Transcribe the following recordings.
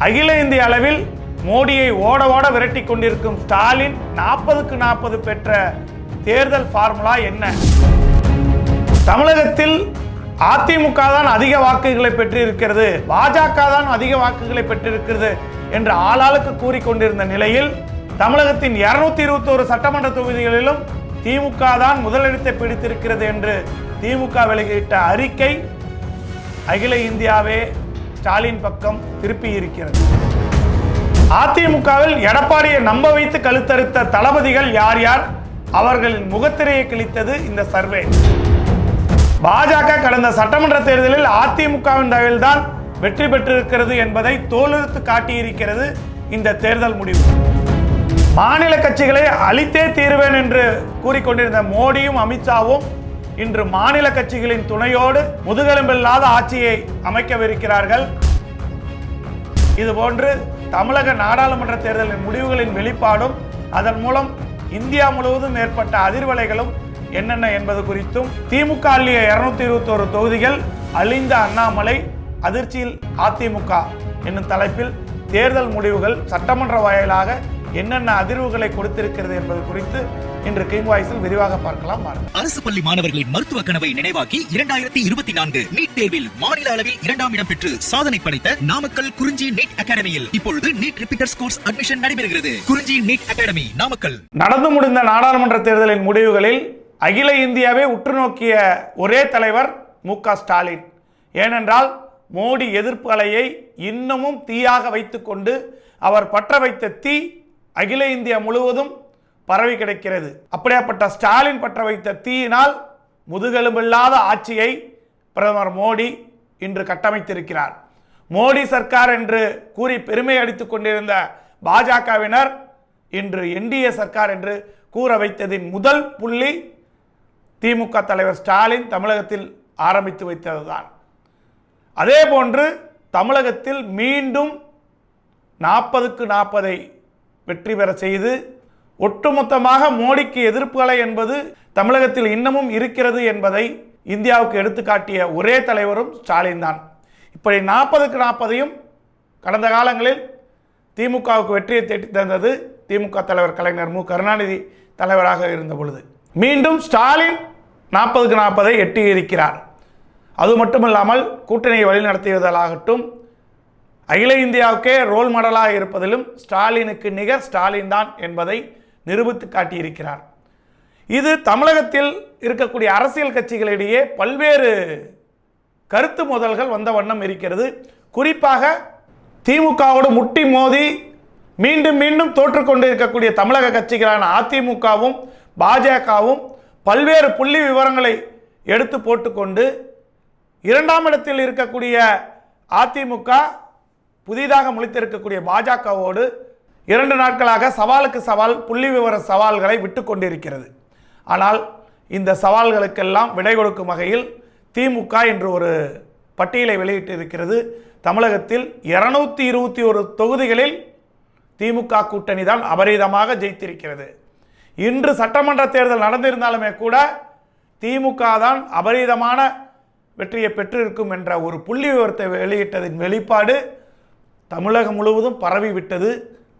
அகில இந்திய அளவில் மோடியை ஓட ஓட விரட்டி கொண்டிருக்கும் ஸ்டாலின் 40க்கு 40 பெற்ற தேர்தல் ஃபார்முலா என்ன? தமிழகத்தில் அதிமுக தான் அதிக வாக்குகளை பெற்றிருக்கிறது, பாஜக தான் அதிக வாக்குகளை பெற்றிருக்கிறது என்று ஆளாளுக்கு கூறிக்கொண்டிருந்த நிலையில் தமிழகத்தின் 221 சட்டமன்ற தொகுதிகளிலும் திமுக தான் முதலிடத்தை பிடித்திருக்கிறது என்று திமுக வெளியிட்ட அறிக்கை அகில இந்தியாவே ஸ்டாலின் பக்கம் திருப்பி இருக்கிறது. அதிமுகவில் எடப்பாடியை நம்ப வைத்து கழுத்தறுத்த தளபதிகள் யார் யார்? அவர்களின் முகத்திரையை கிழித்தது இந்த சர்வே. பாஜக கடந்த சட்டமன்ற தேர்தலில் அதிமுகவின் தயவில் தான் வெற்றி பெற்றிருக்கிறது என்பதை தோலுறுத்து காட்டியிருக்கிறது இந்த தேர்தல் முடிவு. மாநில கட்சிகளை அழித்தே தீருவேன் என்று கூறிக்கொண்டிருந்த மோடியும் அமித்ஷாவும் இன்று மாநில கட்சிகளின் துணையோடு முதுகெலும்பில்லாத ஆட்சியை அமைக்கவிருக்கிறார்கள். இதுபோன்று தமிழக நாடாளுமன்ற தேர்தலின் முடிவுகளின் வெளிப்பாடும் அதன் மூலம் இந்தியா முழுவதும் ஏற்பட்ட அதிர்வலைகளும் என்னென்ன என்பது குறித்தும், திமுக அள்ளிய 221 தொகுதிகள், அழிந்த அண்ணாமலை, அதிர்ச்சியில் அதிமுக என்னும் தலைப்பில் தேர்தல் முடிவுகள் சட்டமன்ற வாயிலாக என்னென்ன அதிர்வுகளை கொடுத்திருக்கிறது என்பது குறித்து இன்று கிங் வாய்ஸில் விரிவாக பார்க்கலாம். அரசு பள்ளி மாணவர்களின் மருத்துவ கனவை நினைவாக்கி 2024 நீட் தேர்வில் மாநில அளவில் 2ஆம் இடம் பெற்று சாதனை படைத்த நாமக்கல் குறிஞ்சி நீட் அகாடமியில் இப்பொழுது நீட் ரிப்பீட்டர்ஸ் கோர்ஸ் அட்மிஷன் நடைபெறுகிறது. குறிஞ்சி நீட் அகாடமி, நாமக்கல். நடந்து முடிந்த நாடாளுமன்ற தேர்தலின் முடிவுகளில் அகில இந்தியாவே உற்று நோக்கிய ஒரே தலைவர் மு.க. ஸ்டாலின். ஏனென்றால் மோடி எதிர்ப்பு அலையை இன்னமும் தீயாக வைத்துக்கொண்டு அவர் பற்ற வைத்த தீ அகில இந்தியா முழுவதும் பரவி கிடக்கிறது. அப்படியாப்பட்ட ஸ்டாலின் பற்ற வைத்த தீயினால் முதுகெலும்பில்லாத ஆட்சியை பிரதமர் மோடி இன்று கட்டமைத்திருக்கிறார். மோடி சர்க்கார் என்று கூறி பெருமை அடித்துக் கொண்டிருந்த பாஜகவினர் இன்று என்டிஏ சர்க்கார் என்று கூற வைத்ததின் முதல் புள்ளி திமுக தலைவர் ஸ்டாலின் தமிழகத்தில் ஆரம்பித்து வைத்ததுதான். அதே போன்று தமிழகத்தில் மீண்டும் 40க்கு 40 வெற்றி பெற செய்து ஒட்டுமொத்தமாக மோடிக்கு எதிர்ப்புகளை என்பது தமிழகத்தில் இன்னமும் இருக்கிறது என்பதை இந்தியாவுக்கு எடுத்துக்காட்டிய ஒரே தலைவரும் ஸ்டாலின் தான். இப்படி 40க்கு 40ஐயும் கடந்த காலங்களில் திமுகவுக்கு வெற்றியை தேடி தந்தது திமுக தலைவர் கலைஞர் மு. கருணாநிதி தலைவராக இருந்த பொழுது. மீண்டும் ஸ்டாலின் 40க்கு 40ஐ எட்டி இருக்கிறார். அது மட்டுமல்லாமல் கூட்டணியை வழிநடத்தியதாகட்டும், அகில இந்தியாவுக்கே ரோல் மாடலாக இருப்பதிலும் ஸ்டாலினுக்கு நிகர் ஸ்டாலின் தான் என்பதை நிரூபித்து காட்டியிருக்கிறார். இது தமிழகத்தில் இருக்கக்கூடிய அரசியல் கட்சிகளிடையே பல்வேறு கருத்து மோதல்கள் வந்த வண்ணம் இருக்கிறது. குறிப்பாக திமுகவோடு முட்டி மோதி மீண்டும் மீண்டும் தோற்றுக்கொண்டு இருக்கக்கூடிய தமிழக கட்சிகளான அதிமுகவும் பாஜகவும் பல்வேறு புள்ளி விவரங்களை எடுத்து போட்டுக்கொண்டு 2ஆம் இடத்தில் இருக்கக்கூடிய அதிமுக புதிதாக முளைத்திருக்கக்கூடிய பாஜகவோடு 2 நாட்களாக சவாலுக்கு சவால் புள்ளி விவர சவால்களை விட்டு கொண்டிருக்கிறது. ஆனால் இந்த சவால்களுக்கெல்லாம் விடை கொடுக்கும் வகையில் திமுக என்று ஒரு பட்டியலை வெளியிட்டிருக்கிறது. தமிழகத்தில் 221 தொகுதிகளில் திமுக கூட்டணி தான் அபரிதமாக ஜெயித்திருக்கிறது. இன்று சட்டமன்ற தேர்தல் நடந்திருந்தாலுமே கூட திமுக தான் அபரிதமான வெற்றியை பெற்றிருக்கும் என்ற ஒரு புள்ளி விவரத்தை வெளியிட்டதின் வெளிப்பாடு தமிழகம் முழுவதும் பரவிவிட்டது.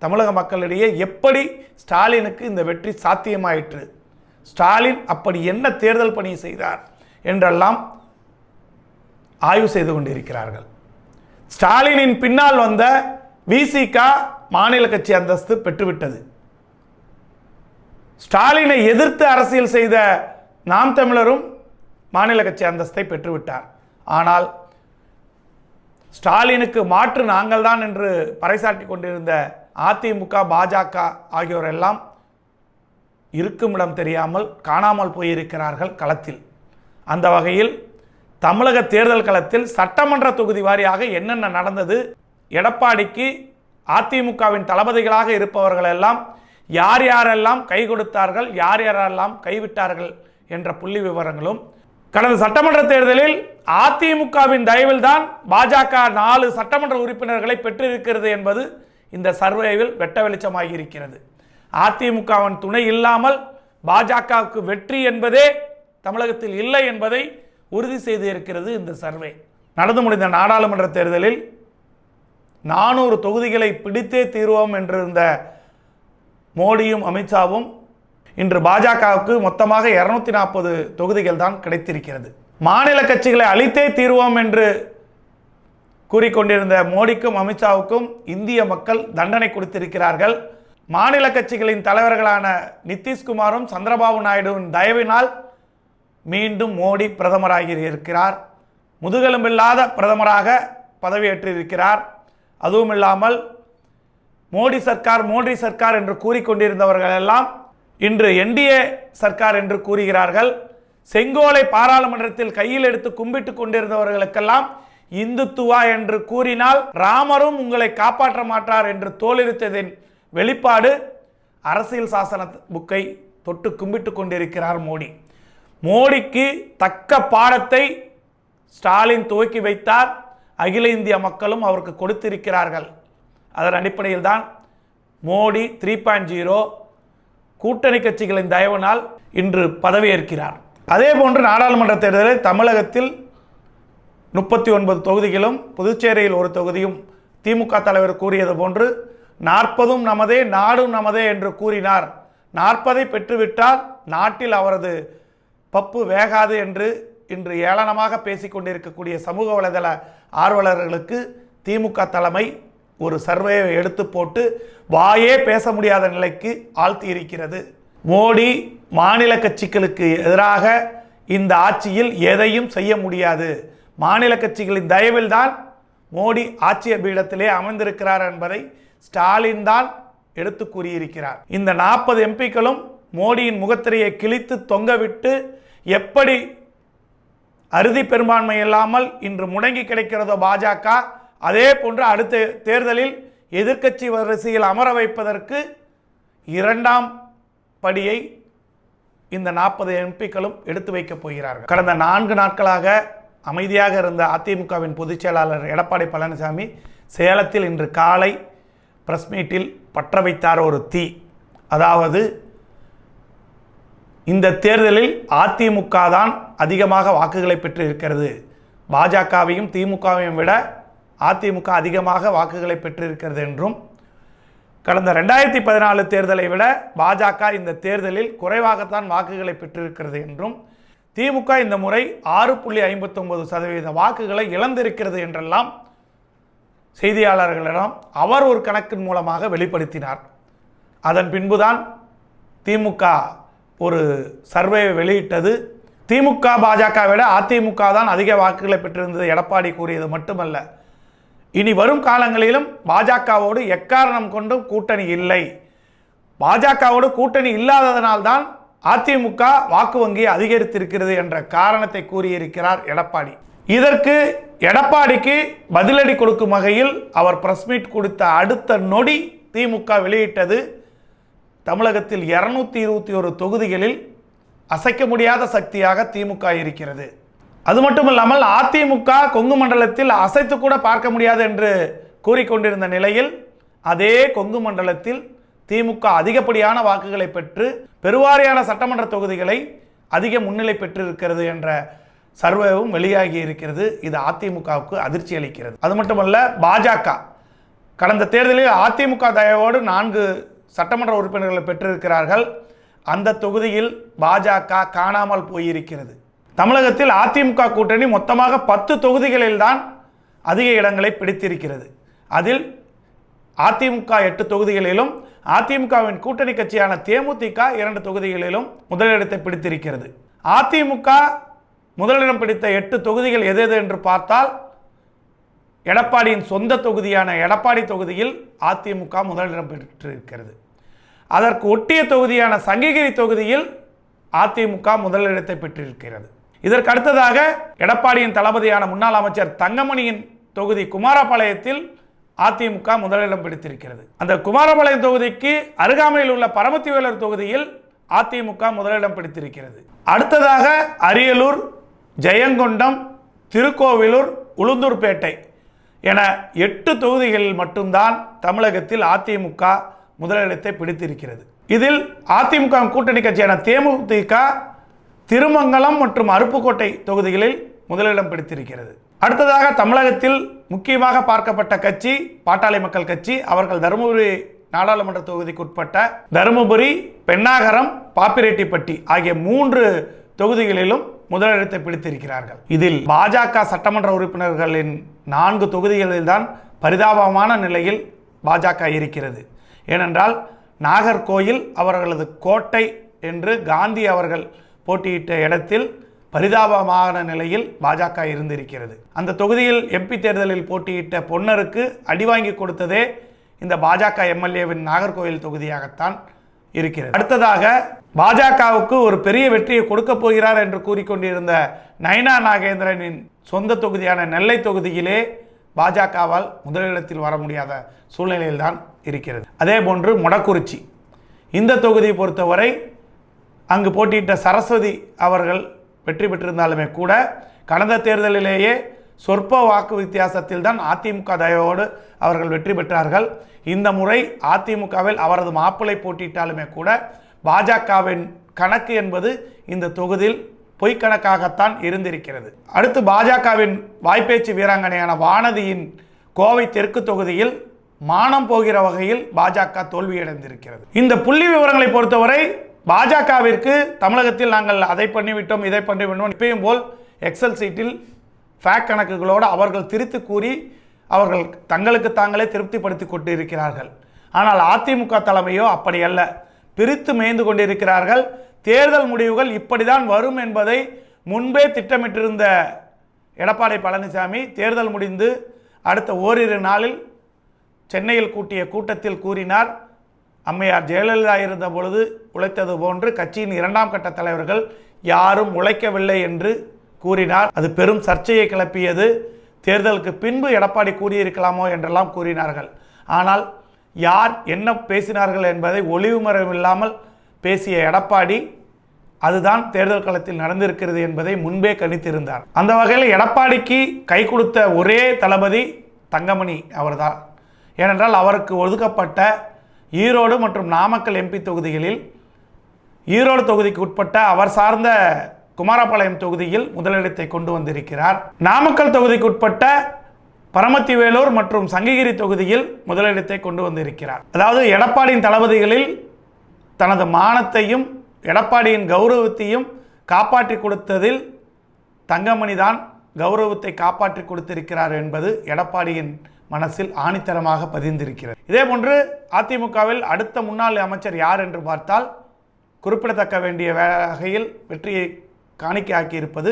தமிழக மக்களிடையே எப்படி ஸ்டாலினுக்கு இந்த வெற்றி சாத்தியமாயிற்று, ஸ்டாலின் அப்படி என்ன தேர்தல் பணி செய்தார் என்றெல்லாம் ஆய்வு செய்து கொண்டிருக்கிறார்கள். ஸ்டாலினின் பின்னால் வந்த விசிக மாநில கட்சி அந்தஸ்து பெற்றுவிட்டது. ஸ்டாலினை எதிர்த்து அரசியல் செய்த நாம் தமிழரும் மாநில கட்சி அந்தஸ்தை பெற்றுவிட்டார். ஆனால் ஸ்டாலினுக்கு மாற்று நாங்கள் தான் என்று பறைசாட்டி கொண்டிருந்த அதிமுக பாஜக ஆகியோரெல்லாம் இருக்குமிடம் தெரியாமல் காணாமல் போயிருக்கிறார்கள் களத்தில். அந்த வகையில் தமிழக தேர்தல் களத்தில் சட்டமன்ற தொகுதி வாரியாக என்னென்ன நடந்தது, எடப்பாடிக்கு அதிமுகவின் தளபதிகளாக இருப்பவர்கள் எல்லாம் யார் யாரெல்லாம் கை கொடுத்தார்கள், யார் யாரெல்லாம் கைவிட்டார்கள் என்ற புள்ளி விவரங்களும், கடந்த சட்டமன்ற தேர்தலில் அதிமுகவின் தயவில் தான் பாஜக 4 சட்டமன்ற உறுப்பினர்களை பெற்றிருக்கிறது என்பது இந்த சர்வேவில் வெட்ட வெளிச்சமாகி இருக்கிறது. அதிமுகவின் துணை இல்லாமல் பாஜகவுக்கு வெற்றி என்பதே தமிழகத்தில் இல்லை என்பதை உறுதி செய்து இருக்கிறது இந்த சர்வே. நடந்து முடிந்த நாடாளுமன்ற தேர்தலில் 400 தொகுதிகளை பிடித்தே தீர்வோம் என்றிருந்த மோடியும் அமித்ஷாவும் இன்று பாஜகவுக்கு மொத்தமாக 240 தொகுதிகள் தான் கிடைத்திருக்கிறது. மாநில கட்சிகளை அழித்தே தீர்வோம் என்று கூறிக்கொண்டிருந்த மோடிக்கும் அமித்ஷாவுக்கும் இந்திய மக்கள் தண்டனை கொடுத்திருக்கிறார்கள். மாநில கட்சிகளின் தலைவர்களான நிதிஷ்குமாரும் சந்திரபாபு நாயுடுவின் தயவினால் மீண்டும் மோடி பிரதமராகி இருக்கிறார். முதுகெலும்பில்லாத பிரதமராக பதவியேற்றிருக்கிறார். அதுவும் இல்லாமல் மோடி சர்க்கார் என்று கூறிக்கொண்டிருந்தவர்கள் எல்லாம் இன்று என்டிஏ சர்க்கார் என்று கூறுகிறார்கள். செங்கோலை பாராளுமன்றத்தில் கையில் எடுத்து கும்பிட்டு கொண்டிருந்தவர்களுக்கெல்லாம் இந்துத்துவா என்று கூறினால் ராமரும் உங்களை காப்பாற்ற மாட்டார் என்று தோலுரித்ததின் வெளிப்பாடு அரசியல் சாசன புக்கை தொட்டு கும்பிட்டு கொண்டிருக்கிறார் மோடி. மோடிக்கு தக்க பாடத்தை ஸ்டாலின் துவக்கி வைத்தார். அகில இந்திய மக்களும் அவருக்கு கொடுத்திருக்கிறார்கள். அதன் அடிப்படையில் தான் மோடி 3.0 கூட்டணி கட்சிகளின் தயவினால் இன்று பதவியேற்கிறார். அதே போன்று நாடாளுமன்ற தேர்தலில் தமிழகத்தில் 39 தொகுதிகளும் புதுச்சேரியில் ஒரு தொகுதியும் திமுக தலைவர் கூறியது போன்று 40 நமதே நாடும் நமதே என்று கூறினார். 40 பெற்றுவிட்டால் நாட்டில் அவரது பப்பு வேகாது என்று இன்று ஏளனமாக பேசிக்கொண்டிருக்கக்கூடிய சமூக வலைதள ஆர்வலர்களுக்கு திமுக தலைமை ஒரு சர்வேயை எடுத்து போட்டு வாயே பேச முடியாத நிலைக்கு ஆழ்த்தி இருக்கிறது. மோடி மாநில கட்சிகளுக்கு எதிராக இந்த ஆட்சியில் எதையும் செய்ய முடியாது. மாநில கட்சிகளின் தயவில் தான் மோடி ஆட்சிய பீடத்திலே அமர்ந்திருக்கிறார் என்பதை ஸ்டாலின் தான் எடுத்து கூறியிருக்கிறார். இந்த 40 எம்பிக்களும் மோடியின் முகத்திரையை கிழித்து தொங்கவிட்டு எப்படி அறுதி பெரும்பான்மை இல்லாமல் இன்று முடங்கி கிடைக்கிறதோ பாஜக, அதே போன்று அடுத்த தேர்தலில் எதிர்க்கட்சி வரிசையில் அமர வைப்பதற்கு 2ஆம் படியை இந்த 40 எம்பிக்களும் எடுத்து வைக்கப் போகிறார்கள். கடந்த 4 நாட்களாக அமைதியாக இருந்த அதிமுகவின் பொதுச் செயலாளர் எடப்பாடி பழனிசாமி சேலத்தில் இன்று காலை பிரஸ் மீட்டில் பற்ற வைத்தார் ஒரு தீ. அதாவது இந்த தேர்தலில் அதிமுக தான் அதிகமாக வாக்குகளை பெற்று இருக்கிறது, பாஜகவையும் திமுகவையும் விட அதிமுக அதிகமாக வாக்குகளை பெற்றிருக்கிறது என்றும், கடந்த 2014 தேர்தலை விட பாஜக இந்த தேர்தலில் குறைவாகத்தான் வாக்குகளை பெற்றிருக்கிறது என்றும், திமுக இந்த முறை 6.59% வாக்குகளை இழந்திருக்கிறது என்றெல்லாம் செய்தியாளர்களிடம் அவர் ஒரு கணக்கின் மூலமாக வெளிப்படுத்தினார். அதன் பின்புதான் திமுக ஒரு சர்வே வெளியிட்டது. திமுக பாஜக விட அதிமுக தான் அதிக வாக்குகளை பெற்றிருந்தது எடப்பாடி கூறியது மட்டுமல்ல, இனி வரும் காலங்களிலும் பாஜகவோடு எக்காரணம் கொண்டும் கூட்டணி இல்லை, பாஜகவோடு கூட்டணி இல்லாததனால்தான் அதிமுக வாக்கு வங்கி அதிகரித்திருக்கிறது என்ற காரணத்தை கூறியிருக்கிறார் எடப்பாடி. இதற்கு எடப்பாடிக்கு பதிலடி கொடுக்கும் வகையில் அவர் பிரஸ் மீட் கொடுத்த அடுத்த நொடி திமுக வெளியிட்டது தமிழகத்தில் 221 தொகுதிகளில் அசைக்க முடியாத சக்தியாக திமுக இருக்கிறது. அது மட்டுமல்லாமல் அதிமுக கொங்கு மண்டலத்தில் அசைத்து கூட பார்க்க முடியாது என்று கூறிக்கொண்டிருந்த நிலையில் அதே கொங்கு மண்டலத்தில் திமுக அதிகப்படியான வாக்குகளை பெற்று பெருவாரியான சட்டமன்ற தொகுதிகளை அதிக முன்னிலை பெற்றிருக்கிறது என்ற சர்வேவும் வெளியாகி இருக்கிறது. இது அதிமுகவுக்கு அதிர்ச்சி அளிக்கிறது. அது மட்டுமல்ல, பாஜக கடந்த தேர்தலில் அதிமுக தயவோடு 4 சட்டமன்ற உறுப்பினர்களை பெற்றிருக்கிறார்கள். அந்த தொகுதியில் பாஜக காணாமல் போயிருக்கிறது. தமிழகத்தில் அதிமுக கூட்டணி மொத்தமாக 10 தொகுதிகளில் தான் அதிக இடங்களை பிடித்திருக்கிறது. அதில் அதிமுக 8 தொகுதிகளிலும் அதிமுகவின் கூட்டணி கட்சியான தேமுதிக 2 தொகுதிகளிலும் முதலிடத்தை பிடித்திருக்கிறது. அதிமுக முதலிடம் பிடித்த 8 தொகுதிகள் எது என்று பார்த்தால் எடப்பாடியின் சொந்த தொகுதியான எடப்பாடி தொகுதியில் அதிமுக முதலிடம் பெற்றிருக்கிறது. அதற்கு ஒட்டிய தொகுதியான சங்ககிரி தொகுதியில் அதிமுக முதலிடத்தை பெற்றிருக்கிறது. இதற்கு அடுத்ததாக எடப்பாடியின் தளபதியான முன்னாள் அமைச்சர் தங்கமணியின் தொகுதி குமாரபாளையத்தில் அதிமுக முதலிடம் பிடித்திருக்கிறது. அந்த குமாரபாளையம் தொகுதிக்கு அருகாமையில் உள்ள பரமத்திவேலூர் தொகுதியில் அதிமுக முதலிடம் பிடித்திருக்கிறது. அடுத்ததாக அரியலூர், ஜெயங்கொண்டம், திருக்கோவிலூர், உளுந்தூர்பேட்டை என 8 தொகுதிகளில் மட்டும்தான் தமிழகத்தில் அதிமுக முதலிடத்தை பிடித்திருக்கிறது. இதில் அதிமுக கூட்டணி கட்சியான தேமுதிக திருமங்கலம் மற்றும் அருப்புக்கோட்டை தொகுதிகளில் முதலிடம் பிடித்திருக்கிறது. அடுத்ததாக தமிழகத்தில் முக்கியமாக பார்க்கப்பட்ட கட்சி பாட்டாளி மக்கள் கட்சி. அவர்கள் தருமபுரி நாடாளுமன்ற தொகுதிக்குட்பட்ட தருமபுரி, பெண்ணாகரம், பாப்பிரெட்டிப்பட்டி ஆகிய 3 தொகுதிகளிலும் முதலிடத்தை பிடித்திருக்கிறார்கள். இதில் பாஜக சட்டமன்ற உறுப்பினர்களின் 4 தொகுதிகளில் தான் பரிதாபமான நிலையில் பாஜக இருக்கிறது. ஏனென்றால் நாகர்கோயில் அவர்களது கோட்டை என்று காந்தி அவர்கள் போட்டியிட்ட இடத்தில் பரிதாபமான நிலையில் பாஜக இருந்திருக்கிறது. அந்த தொகுதியில் எம்பி தேர்தலில் போட்டியிட்ட பொன்னருக்கு அடி வாங்கி கொடுத்ததே இந்த பாஜக எம்எல்ஏவின் நாகர்கோவில் தொகுதியாகத்தான் இருக்கிறது. அடுத்ததாக பாஜகவுக்கு ஒரு பெரிய வெற்றியை கொடுக்க போகிறார் என்று கூறிக்கொண்டிருந்த நயனா நாகேந்திரனின் சொந்த தொகுதியான நெல்லை தொகுதியிலே பாஜகவால் முதலிடத்தில் வர முடியாத சூழ்நிலையில் தான் இருக்கிறது. அதே போன்று மொடக்குறிச்சி இந்த தொகுதியை பொறுத்தவரை அங்கு போட்டியிட்ட சரஸ்வதி அவர்கள் வெற்றி பெற்றிருந்தாலுமே கூட கடந்த தேர்தலிலேயே சொற்ப வாக்கு வித்தியாசத்தில் தான் அதிமுக தயவோடு அவர்கள் வெற்றி பெற்றார்கள். இந்த முறை அதிமுகவில் அவரது மாப்பிள்ளை போட்டியிட்டாலுமே கூட பாஜகவின் கணக்கு என்பது இந்த தொகுதியில் பொய்க்கணக்காகத்தான் இருந்திருக்கிறது. அடுத்து பாஜகவின் வாய்ப்பேச்சு வீராங்கனையான வானதியின் கோவை தெற்கு தொகுதியில் மானம் போகிற வகையில் பாஜக தோல்வியடைந்திருக்கிறது. இந்த புள்ளி விவரங்களை பொறுத்தவரை பாஜகவிற்கு தமிழகத்தில் நாங்கள் அதை பண்ணிவிட்டோம் இதை பண்ணிவிட்டோம் இப்பயும் போல் எக்ஸல் சீட்டில் ஃபேக் கணக்குகளோடு அவர்கள் திரித்து கூறி அவர்கள் தங்களுக்கு தாங்களே திருப்திப்படுத்தி கொண்டிருக்கிறார்கள். ஆனால் அதிமுக தலைமையோ அப்படி அல்ல, பிரித்து மேய்ந்து கொண்டிருக்கிறார்கள். தேர்தல் முடிவுகள் இப்படிதான் வரும் என்பதை முன்பே திட்டமிட்டிருந்த எடப்பாடி பழனிசாமி தேர்தல் முடிந்து அடுத்த ஓரிரு நாளில் சென்னையில் கூட்டிய கூட்டத்தில் கூறினார், அம்மையார் ஜெயலலிதா இருந்த பொழுது உழைத்தது போன்று கட்சியின் 2ஆம் கட்ட தலைவர்கள் யாரும் உழைக்கவில்லை என்று கூறினார். அது பெரும் சர்ச்சையை கிளப்பியது. தேர்தலுக்கு பின்பு எடப்பாடி கூறியிருக்கலாமோ என்றெல்லாம் கூறினார்கள். ஆனால் யார் என்ன பேசினார்கள் என்பதை ஒளிவுமறைவில்லாமல் பேசிய எடப்பாடி அதுதான் தேர்தல் களத்தில் நடந்திருக்கிறது என்பதை முன்பே கணித்திருந்தார். அந்த வகையில் எடப்பாடிக்கு கை கொடுத்த ஒரே தளபதி தங்கமணி அவர்தான். ஏனென்றால் அவருக்கு ஒதுக்கப்பட்ட ஈரோடு மற்றும் நாமக்கல் எம்பி தொகுதிகளில் ஈரோடு தொகுதிக்கு உட்பட்ட அவர் சார்ந்த குமாரபாளையம் தொகுதியில் முதலிடத்தை கொண்டு வந்திருக்கிறார். நாமக்கல் தொகுதிக்கு உட்பட்ட பரமத்திவேலூர் மற்றும் சங்ககிரி தொகுதியில் முதலிடத்தை கொண்டு வந்திருக்கிறார். அதாவது எடப்பாடியின் தளபதிகளில் தனது மானத்தையும் எடப்பாடியின் கௌரவத்தையும் காப்பாற்றி கொடுத்ததில் தங்கமணி தான் கௌரவத்தை காப்பாற்றி கொடுத்திருக்கிறார் என்பது எடப்பாடியின் மனசில் ஆணித்தரமாக பதிந்திருக்கிறது. இதே போன்று அதிமுகவில் அடுத்த முன்னாள் அமைச்சர் யார் என்று பார்த்தால் குறிப்பிடத்தக்க வேண்டிய வகையில் வெற்றியை காணிக்கையாக்கியிருப்பது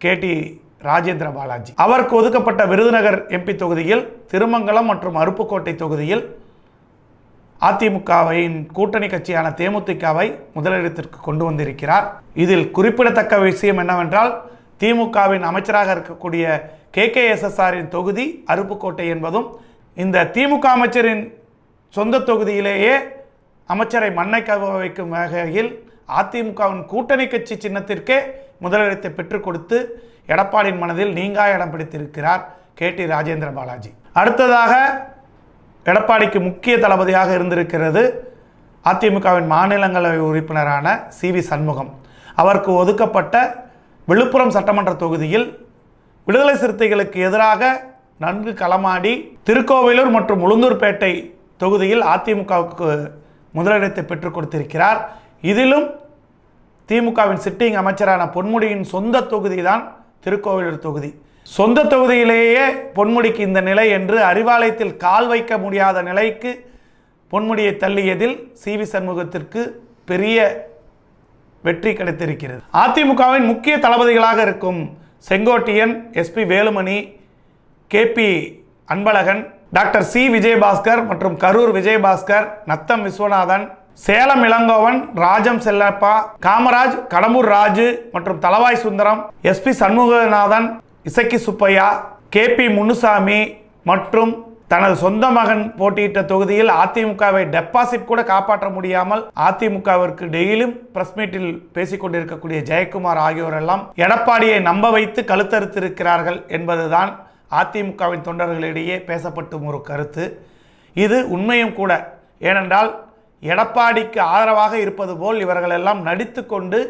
கேடி ராஜேந்திர பாலாஜி. அவருக்கு ஒதுக்கப்பட்ட விருதுநகர் எம்பி தொகுதியில் திருமங்கலம் மற்றும் அருப்புக்கோட்டை தொகுதியில் அதிமுகவின் கூட்டணி கட்சியான தேமுதிகவை முதலிடத்திற்கு கொண்டு வந்திருக்கிறார். இதில் குறிப்பிடத்தக்க விஷயம் என்னவென்றால் திமுகவின் அமைச்சராக இருக்கக்கூடிய KKSSRின் தொகுதி அருப்புக்கோட்டை என்பதும் இந்த திமுக அமைச்சரின் சொந்த தொகுதியிலேயே அமைச்சரை மண்ணை கவ வைக்கும் வகையில் அதிமுகவின் கூட்டணி கட்சி சின்னத்திற்கே முதலிடத்தை பெற்றுக் கொடுத்து எடப்பாடியின் மனதில் நீங்கா இடம் பிடித்திருக்கிறார் கேடி ராஜேந்திர பாலாஜி. அடுத்ததாக எடப்பாடிக்கு முக்கிய தளபதியாக இருந்திருக்கிறது அதிமுகவின் மாநிலங்களவை உறுப்பினரான CV சண்முகம். அவருக்கு ஒதுக்கப்பட்ட விழுப்புரம் சட்டமன்ற தொகுதியில் விடுதலை சிறுத்தைகளுக்கு எதிராக நன்கு களமாடி திருக்கோவிலூர் மற்றும் உளுந்தூர்பேட்டை தொகுதியில் அதிமுகவுக்கு முதலிடத்தை பெற்றுக் கொடுத்திருக்கிறார். இதிலும் திமுகவின் சிட்டிங் அமைச்சரான பொன்முடியின் சொந்த தொகுதி தான் திருக்கோவிலூர் தொகுதி. சொந்த தொகுதியிலேயே பொன்முடிக்கு இந்த நிலை என்று அறிவாலயத்தில் கால் வைக்க முடியாத நிலைக்கு பொன்முடியை தள்ளியதில் CV சண்முகத்திற்கு பெரிய வெற்றி கிடைத்திருக்கிறது. அதிமுகவின் முக்கிய தளபதிகளாக இருக்கும் Sengottaiyan, SP Velumani, KP Anbazhagan, doctor C Vijayabaskar மற்றும் கரூர் விஜயபாஸ்கர், நத்தம் விஸ்வநாதன், சேலம் இளங்கோவன், ராஜம் செல்லப்பா, காமராஜ், கடம்பூர் ராஜு மற்றும் தளவாய் சுந்தரம், SP சண்முகநாதன், இசக்கி சுப்பையா, KP முனுசாமி மற்றும் தனது சொந்த மகன் போட்டியிட்ட தொகுதியில் அதிமுகவை டெபாசிட் கூட காப்பாற்ற முடியாமல் அதிமுகவிற்கு டெய்லியும் பிரஸ் மீட்டில் பேசிக்கொண்டிருக்கக்கூடிய ஜெயக்குமார் ஆகியோரெல்லாம் எடப்பாடியை நம்ப வைத்து கழுத்தறுத்திருக்கிறார்கள் என்பதுதான் அதிமுகவின் தொண்டர்களிடையே பேசப்படும் ஒரு கருத்து. இது உண்மையும் கூட. ஏனென்றால் எடப்பாடிக்கு ஆதரவாக இருப்பது போல் இவர்களெல்லாம் நடித்து கொண்டு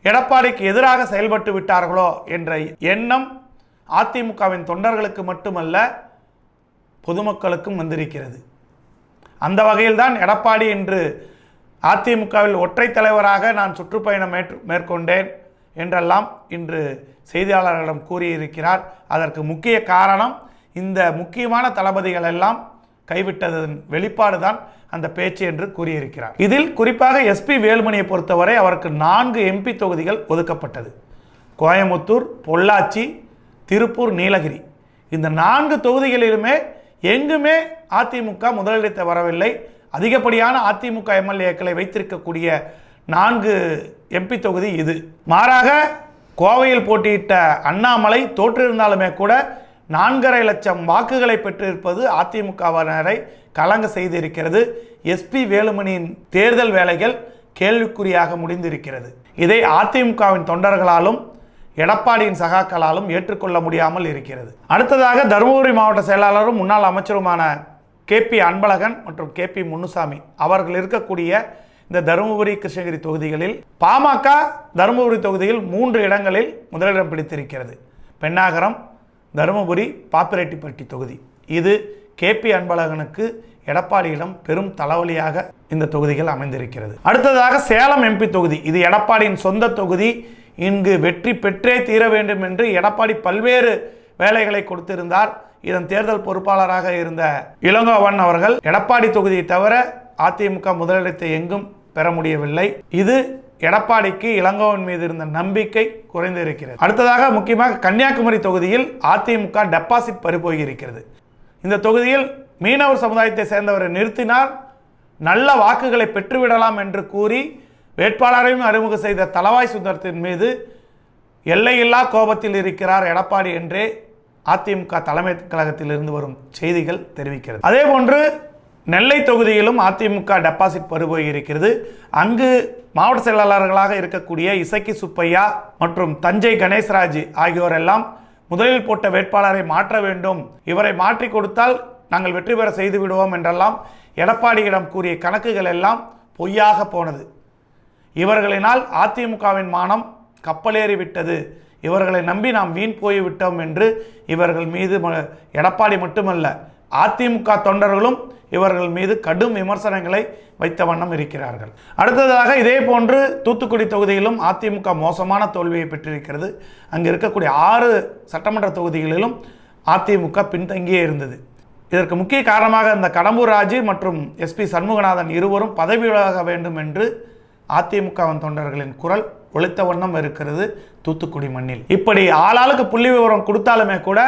எடப்பாடிக்கு எதிராக செயல்பட்டு விட்டார்களோ என்ற எண்ணம் அதிமுகவின் தொண்டர்களுக்கு மட்டுமல்ல பொதுமக்களுக்கும் வந்திருக்கிறது. அந்த வகையில்தான் எடப்பாடி இன்று அதிமுகவில் ஒற்றை தலைவராக நான் சுற்றுப்பயணம் மேற்கொண்டேன் என்றெல்லாம் இன்று செய்தியாளர்களிடம் கூறியிருக்கிறார். அதற்கு முக்கிய காரணம் இந்த முக்கியமான தளபதிகள் எல்லாம் கைவிட்டதன் வெளிப்பாடுதான் அந்த பேச்சு என்று கூறியிருக்கிறார். இதில் குறிப்பாக எஸ்பி வேலுமணியை பொறுத்தவரை அவருக்கு 4 MP தொகுதிகள் ஒதுக்கப்பட்டது. கோயமுத்தூர், பொள்ளாச்சி, திருப்பூர், நீலகிரி. இந்த 4 தொகுதிகளிலுமே எங்குமே அதிமுக முதலிடத்தை வரவில்லை. அதிகப்படியான அதிமுக எம்எல்ஏக்களை வைத்திருக்கக்கூடிய 4 MP தொகுதி இது. மாறாக கோவையில் போட்டியிட்ட அண்ணாமலை தோற்றிருந்தாலுமே கூட 4.5 லட்சம் வாக்குகளை பெற்றிருப்பது அதிமுகவினரை கலங்க செய்திருக்கிறது. எஸ்பி வேலுமணியின் தேர்தல் வேலைகள் கேள்விக்குறியாக முடிந்திருக்கிறது. இதை அதிமுகவின் தொண்டர்களாலும் எடப்பாடியின் சகாக்களாலும் ஏற்றுக்கொள்ள முடியாமல் இருக்கிறது. அடுத்ததாக தருமபுரி மாவட்ட செயலாளரும் முன்னாள் அமைச்சருமான KP அன்பழகன் மற்றும் KP முனுசாமி அவர்கள் இருக்கக்கூடிய இந்த தருமபுரி, கிருஷ்ணகிரி தொகுதிகளில் பாமக தருமபுரி தொகுதியில் 3 இடங்களில் முதலிடம் பிடித்திருக்கிறது. பென்னாகரம், தருமபுரி, பாப்பிரெட்டிப்பட்டி தொகுதி. இது KP அன்பழகனுக்கு எடப்பாடியிடம் பெரும் தலைவலியாக இந்த தொகுதிகள் அமைந்திருக்கிறது. அடுத்ததாக சேலம் MP தொகுதி. இது எடப்பாடியின் சொந்த தொகுதி. இங்கு வெற்றி பெற்றே தீர வேண்டும் என்று எடப்பாடி பல்வேறு வேலைகளை கொடுத்திருந்தார். இதன் தேர்தல் பொறுப்பாளராக இருந்த இளங்கோவன் அவர்கள் எடப்பாடி தொகுதியை தவிர அதிமுக முதலிடத்தை எங்கும் பெற முடியவில்லை. இது எடப்பாடிக்கு இளங்கோவன் மீது இருந்த நம்பிக்கை குறைந்திருக்கிறது. அடுத்ததாக முக்கியமாக கன்னியாகுமரி தொகுதியில் அதிமுக டெபாசிட் பறிபோயிருக்கிறது. இந்த தொகுதியில் மீனவர் சமுதாயத்தை சேர்ந்தவரை நிறுத்தினார் நல்ல வாக்குகளை பெற்றுவிடலாம் என்று கூறி வேட்பாளரையும் அறிமுகம் செய்த தளவாய் சுந்தரத்தின் மீது எல்லையில்லா கோபத்தில் இருக்கிறார் எடப்பாடி என்றே அதிமுக தலைமை கழகத்தில் இருந்து வரும் செய்திகள் தெரிவிக்கிறது. அதே போன்று நெல்லை தொகுதியிலும் அதிமுக டெபாசிட் பறிபோய் இருக்கிறது. அங்கு மாவட்ட செயலாளர்களாக இருக்கக்கூடிய இசக்கி சுப்பையா மற்றும் தஞ்சை கணேசராஜ் ஆகியோர் எல்லாம் முதலில் போட்ட வேட்பாளரை மாற்ற வேண்டும், இவரை மாற்றி கொடுத்தால் நாங்கள் வெற்றி பெற செய்து விடுவோம் என்றெல்லாம் எடப்பாடியிடம் கூறிய கணக்குகள் எல்லாம் பொய்யாக போனது. இவர்களினால் அதிமுகவின் மானம் கப்பலேறி விட்டது, இவர்களை நம்பி நாம் வீண் போய்விட்டோம் என்று இவர்கள் மீது எடப்பாடி மட்டுமல்ல அதிமுக தொண்டர்களும் இவர்கள் மீது கடும் விமர்சனங்களை வைத்த வண்ணம் இருக்கிறார்கள். அடுத்ததாக இதே போன்று தூத்துக்குடி தொகுதியிலும் அதிமுக மோசமான தோல்வியை பெற்றிருக்கிறது. அங்கு இருக்கக்கூடிய 6 சட்டமன்ற தொகுதிகளிலும் அதிமுக பின்தங்கியே இருந்தது. இதற்கு முக்கிய காரணமாக இந்த கடம்பூர் ராஜு மற்றும் எஸ்பி சண்முகநாதன் இருவரும் பதவி விலக வேண்டும் என்று அதிமுகவின் தொண்டர்களின் குரல் ஒலித்த வண்ணம் இருக்கிறது தூத்துக்குடி மண்ணில். இப்படி ஆளாளுக்கு புள்ளி விவரம் கொடுத்தாலுமே கூட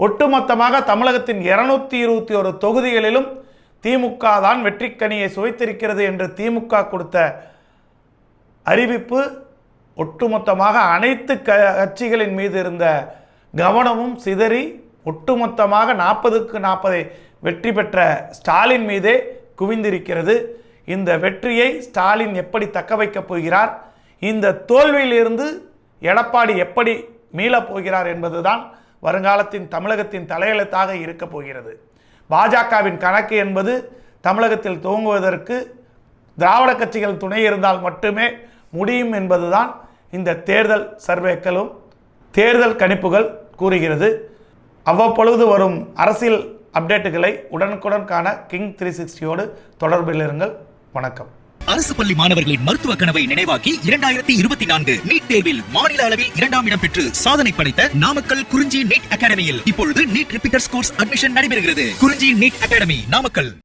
ஒட்டுமொத்தமாக தமிழகத்தின் 221 தொகுதிகளிலும் திமுக தான் வெற்றிக்கனியை சுவைத்திருக்கிறது என்று திமுக கொடுத்த அறிவிப்பு ஒட்டுமொத்தமாக அனைத்து கட்சிகளின் மீது இருந்த கவனமும் சிதறி ஒட்டுமொத்தமாக 40க்கு 40 வெற்றி பெற்ற ஸ்டாலின் மீதே குவிந்திருக்கிறது. இந்த வெற்றியை ஸ்டாலின் எப்படி தக்க வைக்கப் போகிறார், இந்த தோல்வியிலிருந்து எடப்பாடி எப்படி மீளப் போகிறார் என்பதுதான் வருங்காலத்தின் தமிழகத்தின் தலையெழுத்தாக இருக்கப் போகிறது. பாஜகவின் கணக்கு என்பது தமிழகத்தில் துவங்குவதற்கு திராவிட கட்சிகள் துணை இருந்தால் மட்டுமே முடியும் என்பதுதான் இந்த தேர்தல் சர்வேக்களும் தேர்தல் கணிப்புகள் கூறுகிறது. அவ்வப்பொழுது வரும் அரசியல் அப்டேட்டுகளை உடனுக்குடன் காண கிங் 360யோடு தொடர்பில் இருங்கள். வணக்கம். அரசு பள்ளி மாணவர்களின் மருத்துவ கனவை நினைவாக்கி 2024 நீட் தேர்வில் மாநில அளவில் 2ஆம் இடம் பெற்று சாதனை படைத்த நாமக்கல் குறிஞ்சி நீட் அகாடமியில் இப்பொழுது நீட் ரிப்பீட்டர்ஸ் கோர்ஸ் அட்மிஷன் நடைபெறுகிறது. குறிஞ்சி நீட் அகாடமி, நாமக்கல்.